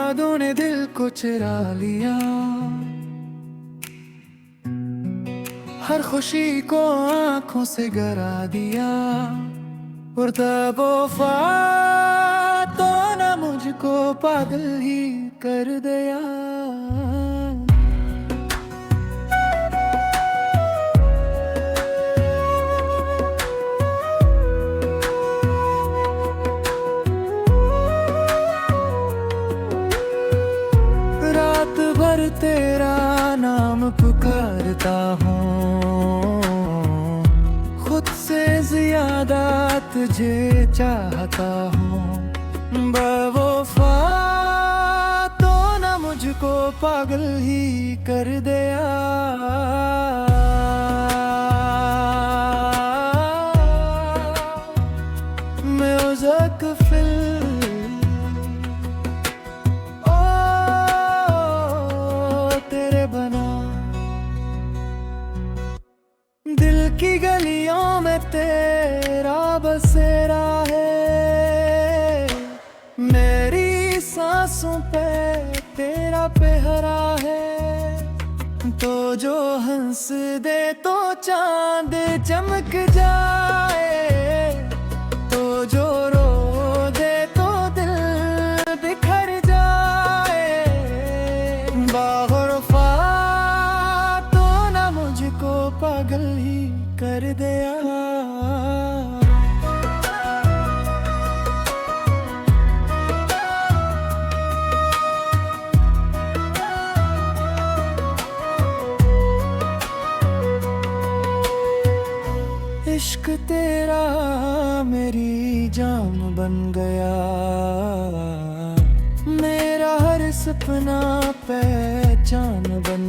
यादों ने दिल को चुरा लिया, हर खुशी को आंखों से गिरा दिया। और तब वफा तो न मुझको पागल ही कर दिया। रात भर तेरा नाम पुकारता हूँ, खुद से ज्यादा तुझे चाहता हूँ। बेवफा तो न मुझको पागल ही कर दिया। म्यूजिक तेरे बना, दिल की गलियों में तेरा बसेरा है। मेरी सांसों पे तेरा पहरा है। तो जो हंस दे तो चांद चमक जाए, तो जो रो दे तो दिल बिखर जाए। बावफा तो न मुझको पागल ही कर दिया। इश्क तेरा मेरी जान बन गया, मेरा हर सपना पहचान बन